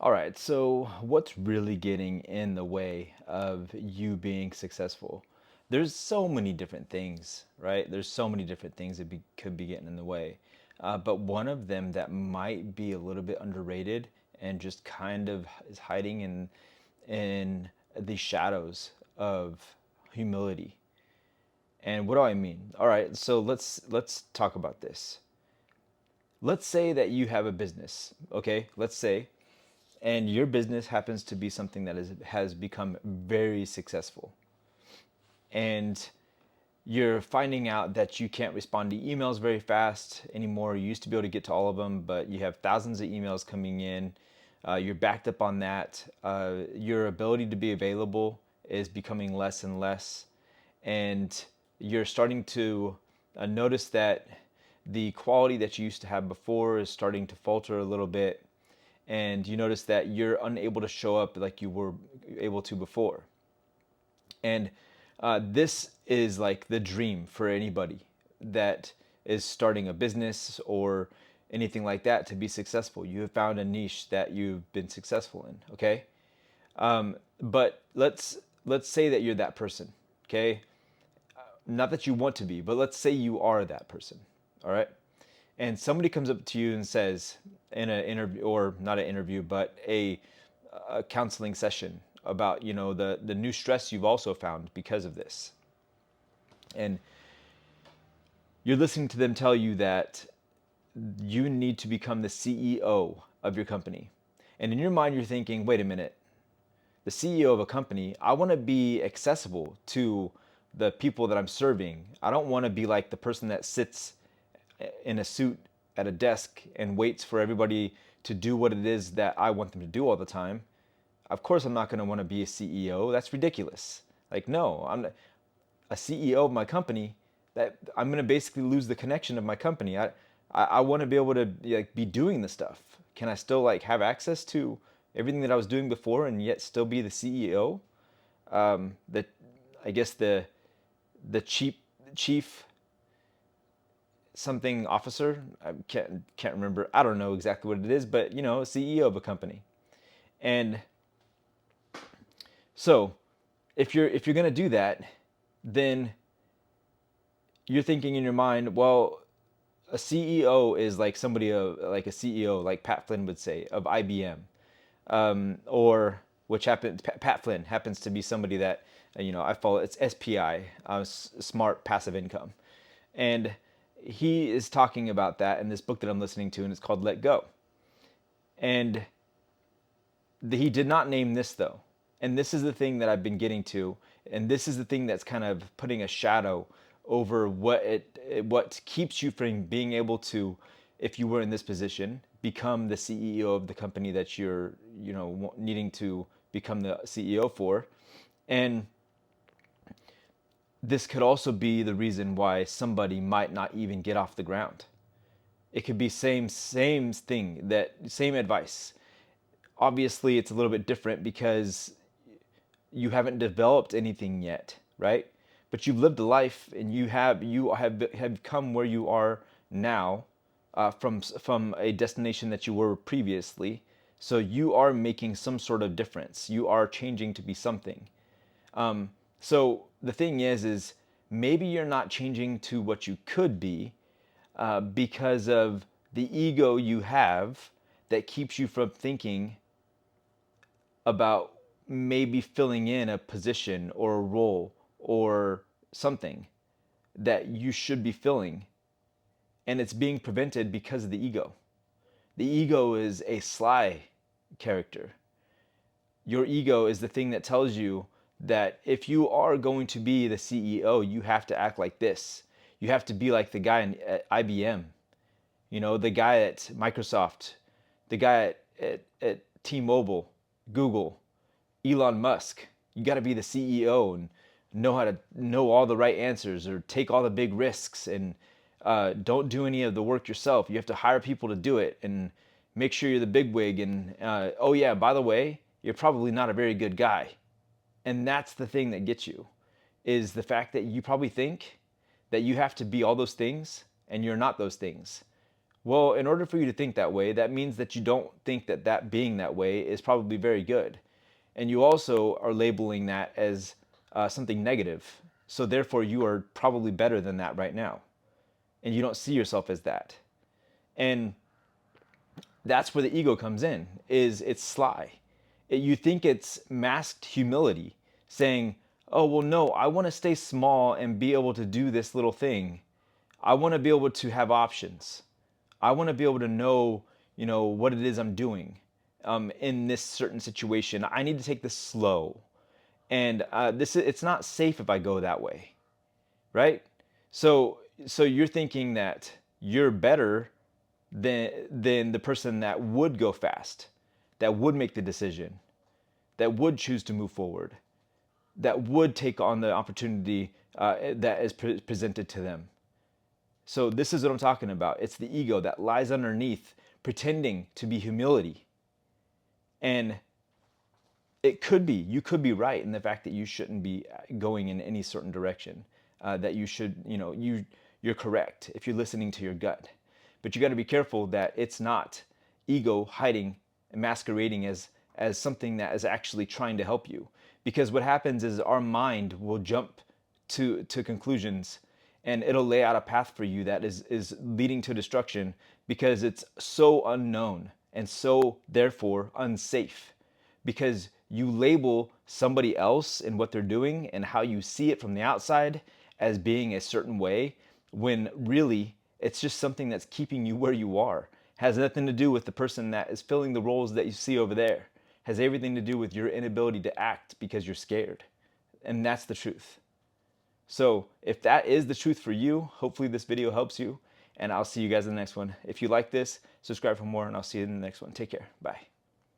All right, so what's really getting in the way of you being successful? There's so many different things, right? There's so many different things that could be getting in the way. But one of them that might be a little bit underrated and just kind of is hiding in the shadows of humility. And what do I mean? All right, so let's talk about this. Let's say that you have a business, okay? Let's say and your business happens to be something that has become very successful, and you're finding out that you can't respond to emails very fast anymore. You used to be able to get to all of them, but you have thousands of emails coming in. You're backed up on that. Your ability to be available is becoming less and less, and you're starting to notice that the quality that you used to have before is starting to falter a little bit, and you notice that you're unable to show up like you were able to before. And this is like the dream for anybody that is starting a business or anything like that to be successful. You have found a niche that you've been successful in, okay? But let's say that you're that person, okay? Not that you want to be, but let's say you are that person, all right? And somebody comes up to you and says in an interview, or not an interview, but a counseling session about the new stress you've also found because of this, and you're listening to them tell you that you need to become the CEO of your company. And in your mind, you're thinking, wait a minute, the CEO of a company, I want to be accessible to the people that I'm serving. I don't want to be like the person that sits in a suit at a desk and waits for everybody to do what it is that I want them to do all the time. Of course, I'm not going to want to be a CEO. That's ridiculous. Like, no, I'm a CEO of my company. That I'm going to basically lose the connection of my company. I want to be able to like be doing the stuff. Can I still like have access to everything that I was doing before and yet still be the CEO? The I guess the chief something officer. I can't remember. I don't know exactly what it is, but CEO of a company. And so, if you're gonna do that, then you're thinking in your mind, well, a CEO is like somebody like a CEO, like Pat Flynn would say, of IBM, or which happened. Pat Flynn happens to be somebody that I follow. It's SPI, Smart Passive Income, and he is talking about that in this book that I'm listening to, and it's called Let Go. And he did not name this though. And this is the thing that I've been getting to, and this is the thing that's kind of putting a shadow over what keeps you from being able to, if you were in this position, become the CEO of the company that you're needing to become the CEO for. And this could also be the reason why somebody might not even get off the ground. It could be same thing, that same advice. Obviously, it's a little bit different because you haven't developed anything yet, right? But you've lived a life, and you have come where you are now, from a destination that you were previously. So you are making some sort of difference. You are changing to be something. So the thing is maybe you're not changing to what you could be, because of the ego you have that keeps you from thinking about maybe filling in a position or a role or something that you should be filling, and it's being prevented because of the ego. The ego is a sly character. Your ego is the thing that tells you that if you are going to be the CEO, you have to act like this. You have to be like the guy at IBM, the guy at Microsoft, the guy at T-Mobile, Google, Elon Musk. You got to be the CEO and know how to know all the right answers or take all the big risks, and don't do any of the work yourself. You have to hire people to do it and make sure you're the big wig. And oh yeah, by the way, you're probably not a very good guy. And that's the thing that gets you, is the fact that you probably think that you have to be all those things and you're not those things. Well, in order for you to think that way, that means that you don't think that that being that way is probably very good. And you also are labeling that as something negative. So therefore, you are probably better than that right now. And you don't see yourself as that. And that's where the ego comes in, is it's sly. You think it's masked humility, saying, oh, well, no, I want to stay small and be able to do this little thing. I want to be able to have options. I want to be able to know, what it is I'm doing in this certain situation. I need to take this slow. And it's not safe if I go that way, right? So you're thinking that you're better than the person that would go fast, that would make the decision, that would choose to move forward, that would take on the opportunity that is presented to them. So this is what I'm talking about. It's the ego that lies underneath, pretending to be humility. And you could be right in the fact that you shouldn't be going in any certain direction. That you should, you're correct if you're listening to your gut. But you got to be careful that it's not ego hiding and masquerading as something that is actually trying to help you. Because what happens is our mind will jump to conclusions, and it'll lay out a path for you that is leading to destruction, because it's so unknown and so therefore unsafe, because you label somebody else and what they're doing and how you see it from the outside as being a certain way, when really it's just something that's keeping you where you are. Has nothing to do with the person that is filling the roles that you see over there. Has everything to do with your inability to act because you're scared. And that's the truth. So if that is the truth for you, hopefully this video helps you, and I'll see you guys in the next one. If you like this, subscribe for more, and I'll see you in the next one. Take care. Bye.